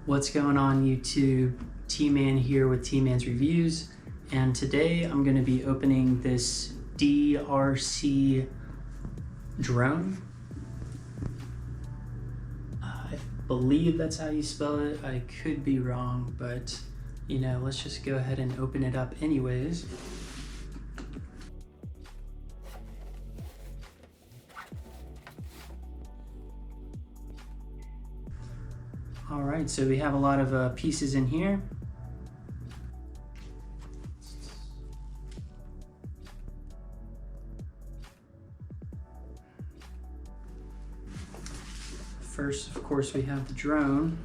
What's going on YouTube? T-Man here with T-Man's Reviews, and today I'm going to be opening this DEERC drone. I believe that's how you spell it. I could be wrong, but you know, let's just go ahead and open it up anyways. All right, so we have a lot of pieces in here. First, of course, we have the drone.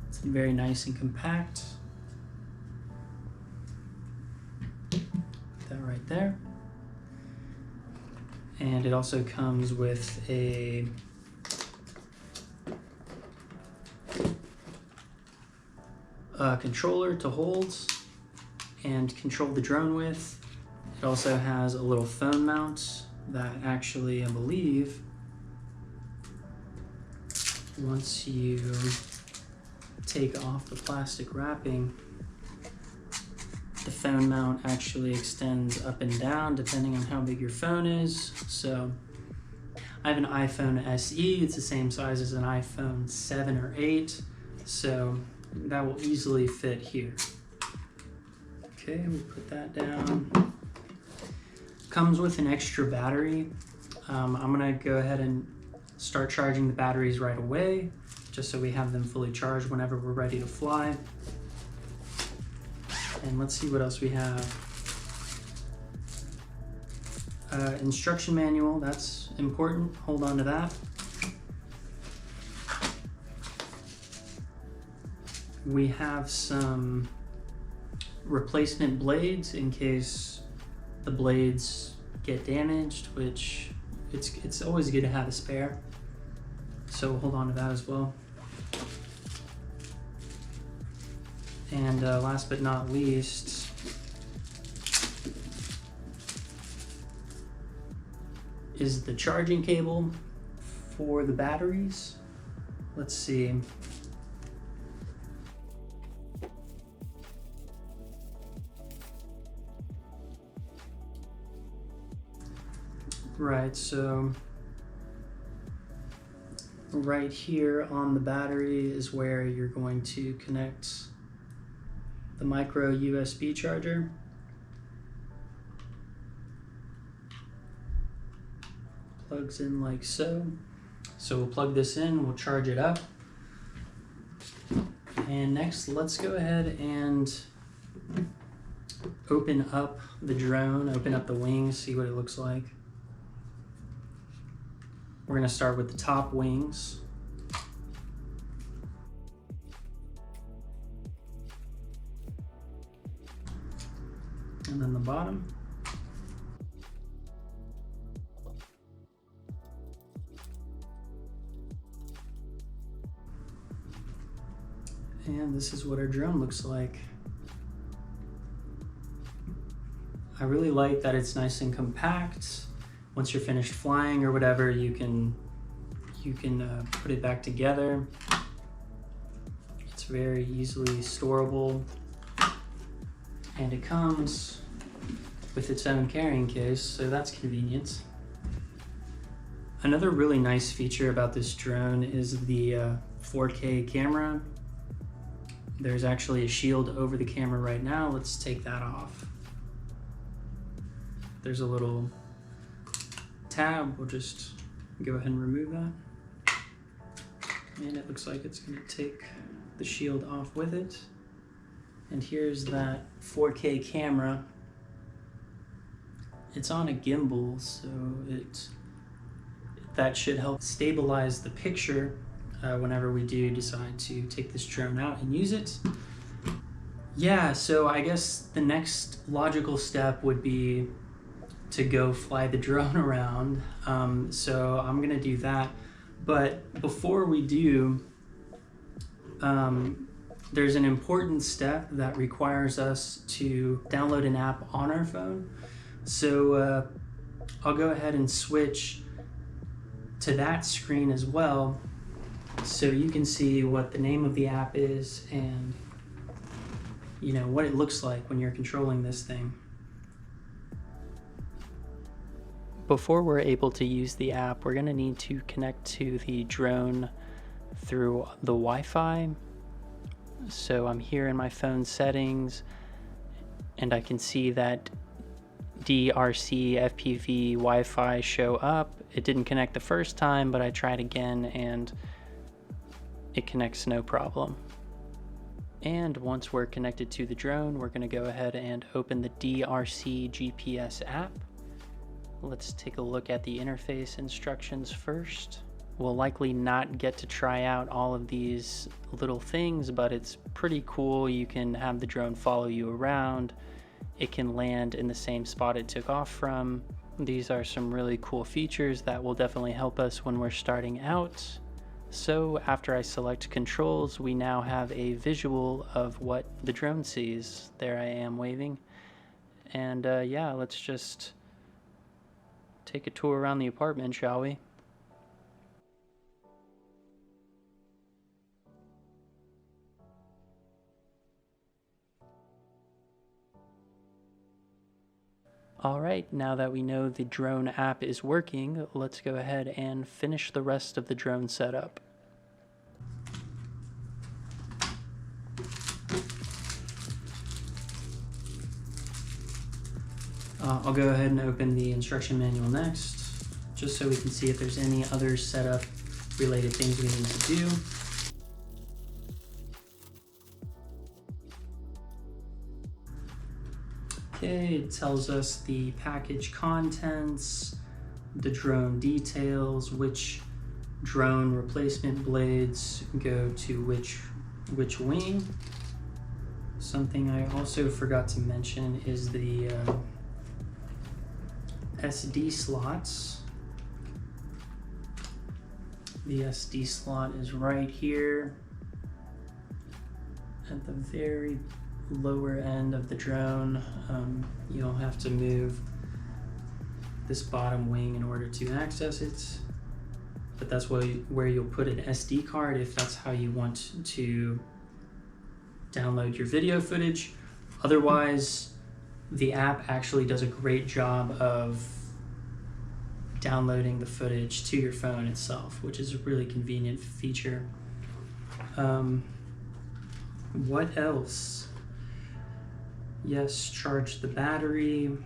It's very nice and compact. Put that right there. And it also comes with a controller to hold and control the drone with. It also has a little phone mount that actually, I believe, once you take off the plastic wrapping, the phone mount actually extends up and down depending on how big your phone is. So I have an iPhone SE. It's the same size as an iPhone 7 or 8. So that will easily fit here. Okay, we put that down. Comes with an extra battery. I'm gonna go ahead and start charging the batteries right away, just so we have them fully charged whenever we're ready to fly. And let's see what else we have. Instruction manual, that's important. Hold on to that. We have some replacement blades in case the blades get damaged, which it's always good to have a spare. So hold on to that as well. And last but not least, is the charging cable for the batteries. Let's see. Right, so right here on the battery is where you're going to connect the micro USB charger. Plugs in like so. So we'll plug this in, we'll charge it up. And next, let's go ahead and open up the drone, open up the wings, see what it looks like. We're gonna start with the top wings. And then the bottom. And this is what our drone looks like. I really like that it's nice and compact. Once you're finished flying or whatever, you can put it back together. It's very easily storable. And it comes with its own carrying case, so that's convenient. Another really nice feature about this drone is the 4K camera. There's actually a shield over the camera right now. Let's take that off. There's a little tab. We'll just go ahead and remove that. And it looks like it's going to take the shield off with it. And here's that 4K camera. It's on a gimbal, so that should help stabilize the picture whenever we do decide to take this drone out and use it. Yeah, so I guess the next logical step would be to go fly the drone around. So I'm gonna do that. But before we do, there's an important step that requires us to download an app on our phone. So I'll go ahead and switch to that screen as well, so you can see what the name of the app is and what it looks like when you're controlling this thing. Before we're able to use the app, we're going to need to connect to the drone through the Wi-Fi. So I'm here in my phone settings, and I can see that DEERC FPV Wi-Fi show up. It didn't connect the first time, but I tried again and it connects no problem. And once we're connected to the drone, we're going to go ahead and open the DEERC GPS app. Let's take a look at the interface instructions first. We'll likely not get to try out all of these little things, but it's pretty cool. You can have the drone follow you around. It can land in the same spot it took off from. These are some really cool features that will definitely help us when we're starting out. So after I select controls, we now have a visual of what the drone sees. There I am waving. And yeah, let's just take a tour around the apartment, shall we? Alright, now that we know the drone app is working, let's go ahead and finish the rest of the drone setup. I'll go ahead and open the instruction manual next, just so we can see if there's any other setup related things we need to do. Okay, it tells us the package contents, the drone details, which drone replacement blades go to which wing. Something I also forgot to mention is the SD slots. The SD slot is right here at the very lower end of the drone. You'll have to move this bottom wing in order to access it, but that's where you'll put an SD card if that's how you want to download your video footage. Otherwise, the app actually does a great job of downloading the footage to your phone itself, which is a really convenient feature. What else? Yes, charge the battery.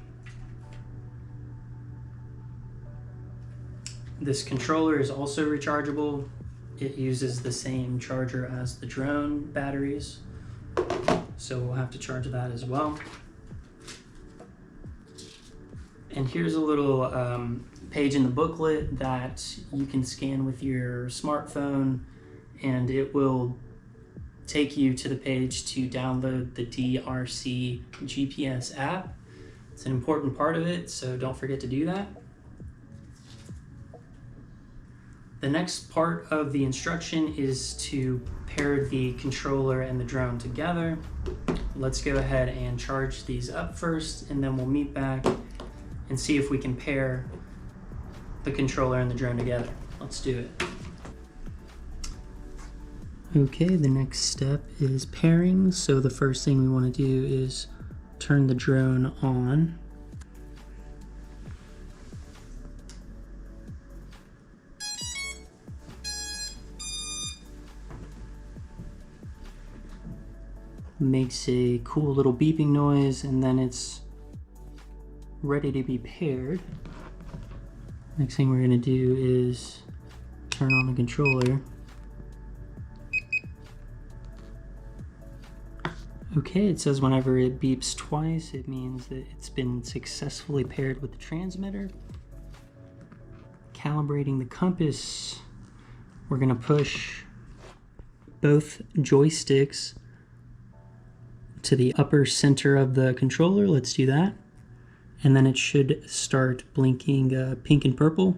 This controller is also rechargeable. It uses the same charger as the drone batteries, so we'll have to charge that as well. And here's a little page in the booklet that you can scan with your smartphone, and it will take you to the page to download the DEERC GPS app. It's an important part of it, so don't forget to do that. The next part of the instruction is to pair the controller and the drone together. Let's go ahead and charge these up first, and then we'll meet back and see if we can pair the controller and the drone together. Let's do it. Okay, the next step is pairing. So the first thing we want to do is turn the drone on. Makes a cool little beeping noise, and then it's ready to be paired. Next thing we're going to do is turn on the controller. Okay, it says whenever it beeps twice, it means that it's been successfully paired with the transmitter. Calibrating the compass, we're going to push both joysticks to the upper center of the controller. Let's do that. And then it should start blinking pink and purple.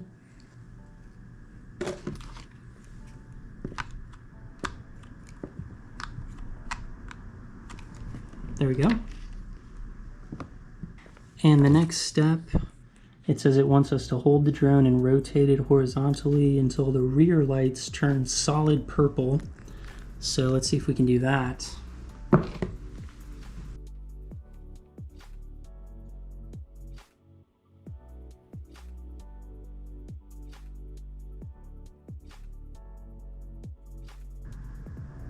There we go. And the next step It says it wants us to hold the drone and rotate it horizontally until the rear lights turn solid purple. So let's see if we can do that.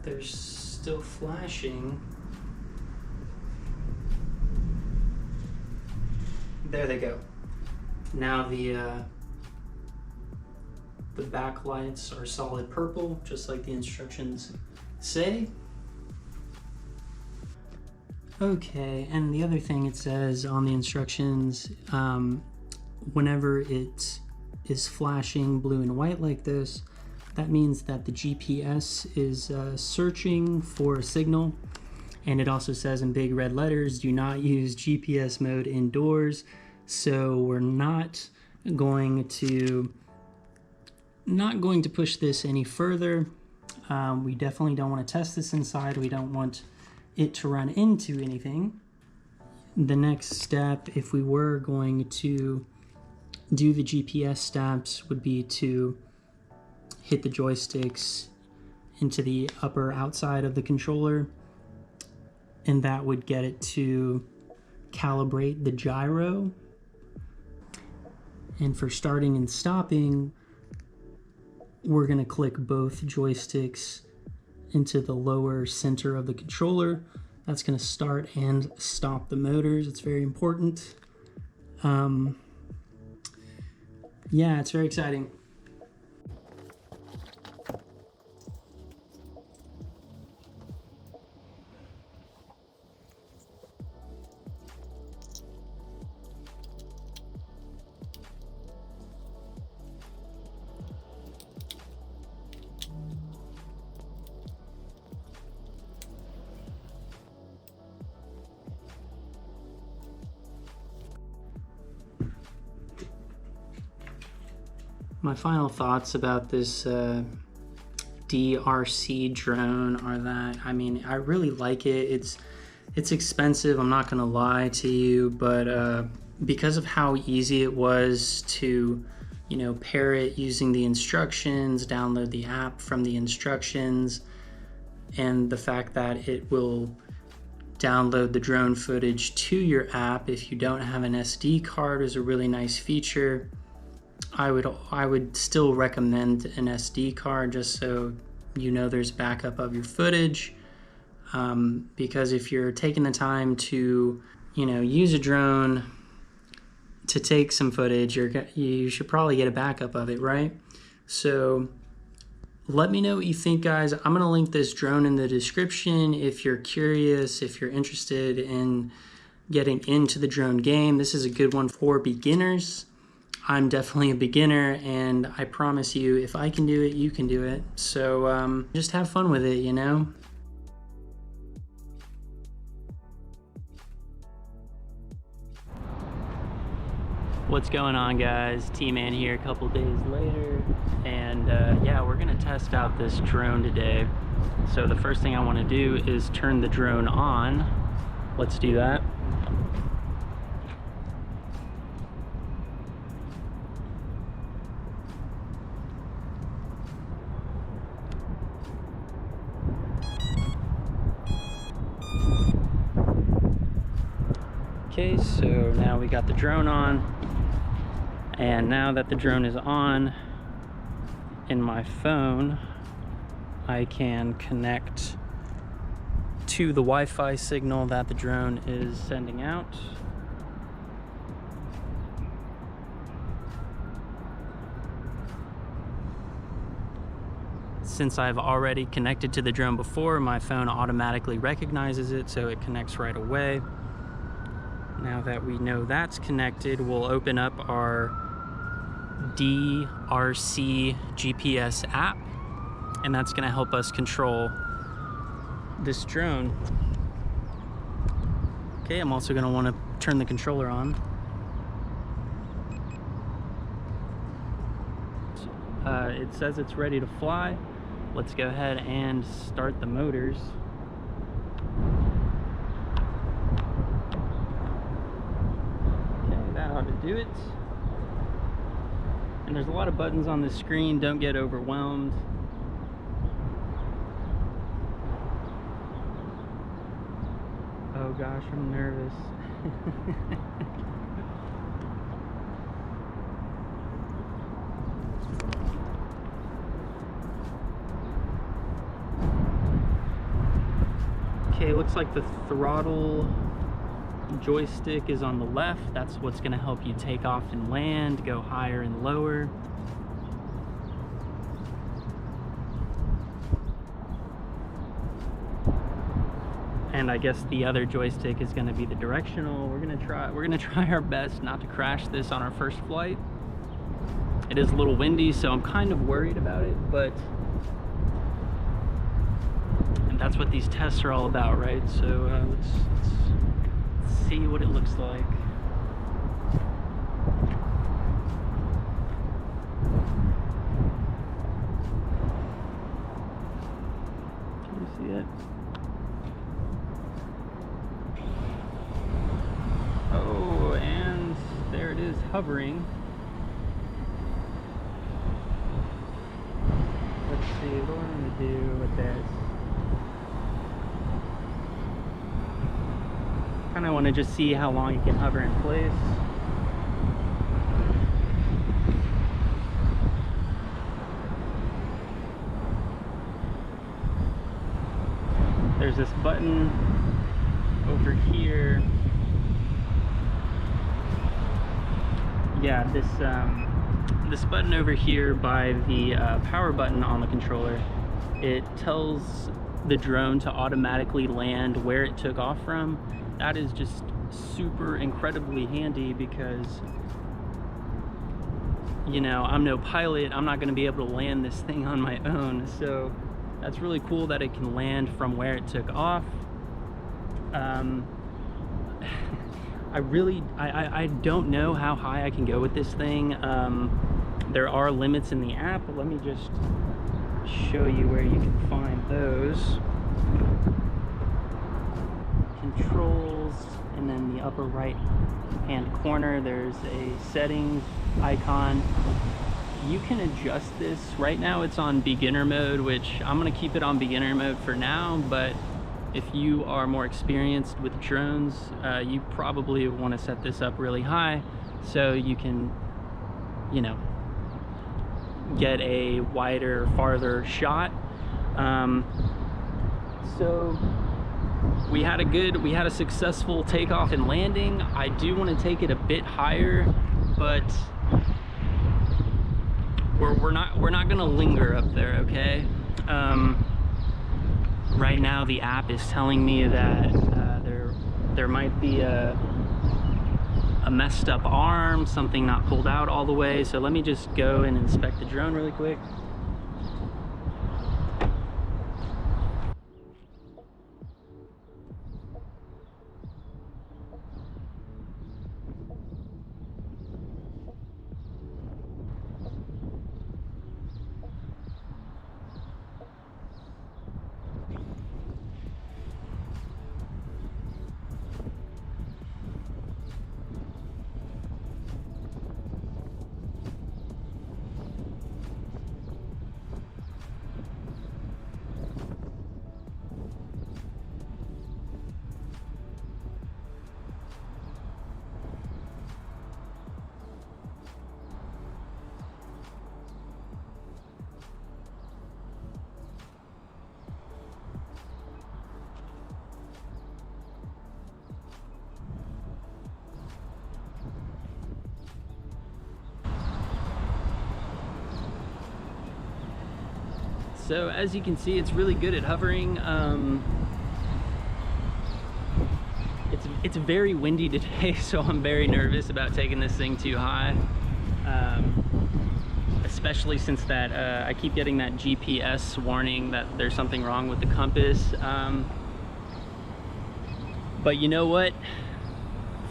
They're still flashing. There they go. Now the backlights are solid purple, just like the instructions say. Okay, and the other thing it says on the instructions, whenever it is flashing blue and white like this, that means that the GPS is searching for a signal. And it also says in big red letters, do not use GPS mode indoors. So we're not going to push this any further. We definitely don't want to test this inside. We don't want it to run into anything. The next step, if we were going to do the GPS steps, would be to hit the joysticks into the upper outside of the controller, and that would get it to calibrate the gyro. And for starting and stopping, we're going to click both joysticks into the lower center of the controller. That's going to start and stop the motors. It's very important. Yeah, it's very exciting. My final thoughts about this DEERC drone are that, I mean, I really like it. It's expensive, I'm not gonna lie to you, but because of how easy it was to, you know, pair it using the instructions, download the app from the instructions, and the fact that it will download the drone footage to your app if you don't have an SD card is a really nice feature. I would still recommend an SD card just so you know there's backup of your footage, because if you're taking the time to, you know, use a drone to take some footage, you should probably get a backup of it, right? So let me know what you think, guys. I'm gonna link this drone in the description if you're curious, if you're interested in getting into the drone game. This is a good one for beginners. I'm definitely a beginner, and I promise you, if I can do it, you can do it. So just have fun with it, you know? What's going on, guys? T-Man here a couple days later, and yeah, we're gonna test out this drone today. So the first thing I wanna do is turn the drone on. Let's do that. Okay, so now we got the drone on, and now that the drone is on in my phone, I can connect to the Wi-Fi signal that the drone is sending out. Since I've already connected to the drone before, my phone automatically recognizes it, so it connects right away. Now that we know that's connected, we'll open up our DEERC GPS app, and that's going to help us control this drone. Okay, I'm also going to want to turn the controller on. It says it's ready to fly. Let's go ahead and start the motors. Okay, that ought to do it. And there's a lot of buttons on the screen, don't get overwhelmed. Oh gosh, I'm nervous. Okay, looks like the throttle joystick is on the left. That's what's going to help you take off and land, go higher and lower. And I guess the other joystick is going to be the directional. We're going to try our best not to crash this on our first flight. It is a little windy, so I'm kind of worried about it, but that's what these tests are all about, right? So let's see what it looks like. Can you see it? Oh, and there it is, hovering. Let's see what I'm gonna do with this. I want to just see how long you can hover in place. There's this button over here. Yeah, this button over here by the power button on the controller, it tells the drone to automatically land where it took off from. That is just super incredibly handy because, you know, I'm no pilot. I'm not going to be able to land this thing on my own. So that's really cool that it can land from where it took off. I don't know how high I can go with this thing. There are limits in the app. Let me just show you where you can find those. Controls, and then the upper right hand corner there's a settings icon. You can adjust this. Right now it's on beginner mode, which I'm going to keep it on beginner mode for now, but if you are more experienced with drones, you probably want to set this up really high so you can, you know, get a wider, farther shot. So we had a successful takeoff and landing. I do want to take it a bit higher, but we're not gonna linger up there, okay? Right now the app is telling me that there might be a messed up arm, something not pulled out all the way. So let me just go and inspect the drone really quick. So as you can see, it's really good at hovering. It's very windy today, so I'm very nervous about taking this thing too high. Especially since that I keep getting that GPS warning that there's something wrong with the compass. But you know what?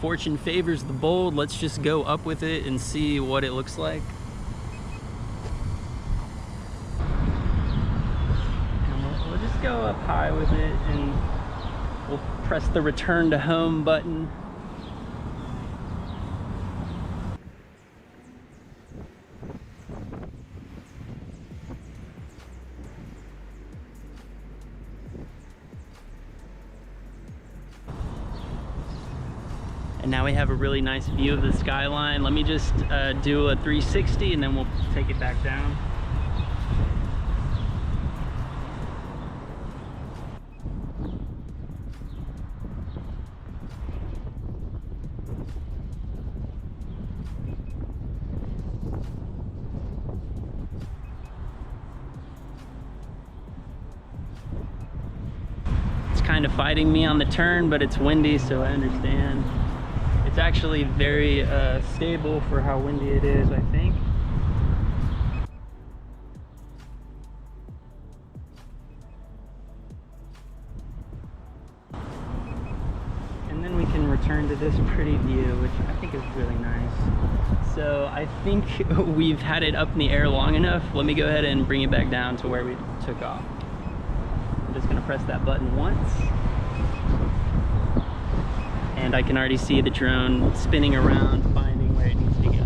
Fortune favors the bold. Let's just go up with it and see what it looks like. Go up high with it and we'll press the return to home button. And now we have a really nice view of the skyline. Let me just do a 360 and then we'll take it back down. Kind of fighting me on the turn, but it's windy, so I understand. It's actually very stable for how windy it is, I think. And then we can return to this pretty view, which I think is really nice. So I think we've had it up in the air long enough. Let me go ahead and bring it back down to where we took off. I'm just gonna press that button once. And I can already see the drone spinning around, finding where it needs to go.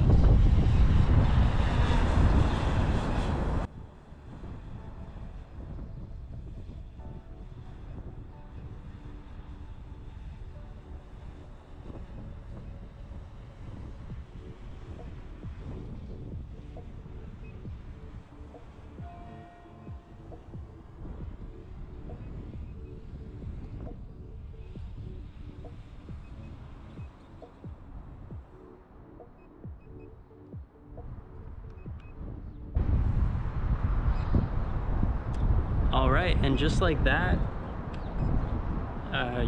All right, and just like that,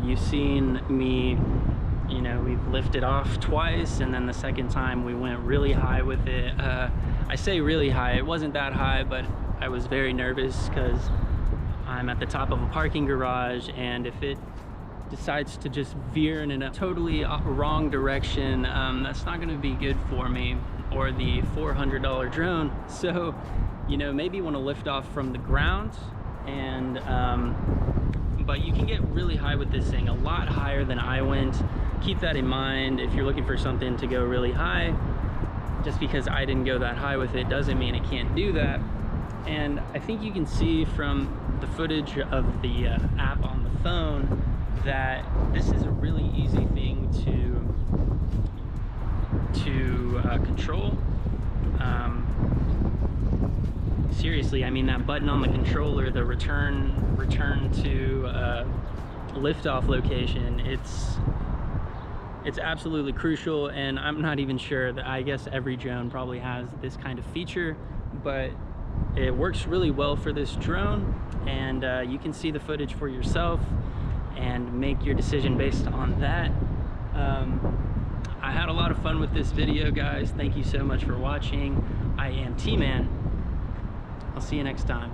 you've seen me, you know, we've lifted off twice, and then the second time we went really high with it. I say really high, it wasn't that high, but I was very nervous because I'm at the top of a parking garage, and if it decides to just veer in a totally wrong direction, that's not gonna be good for me or the $400 drone. So, you know, maybe you wanna lift off from the ground, and but you can get really high with this thing, a lot higher than I went. Keep that in mind if you're looking for something to go really high. Just because I didn't go that high with it doesn't mean it can't do that. And I think you can see from the footage of the app on the phone that this is a really easy thing to control. Seriously, I mean, that button on the controller, the return to liftoff location, it's absolutely crucial. And I'm not even sure that, I guess every drone probably has this kind of feature, but it works really well for this drone. And you can see the footage for yourself and make your decision based on that. I had a lot of fun with this video, guys. Thank you so much for watching. I am T-Man. I'll see you next time.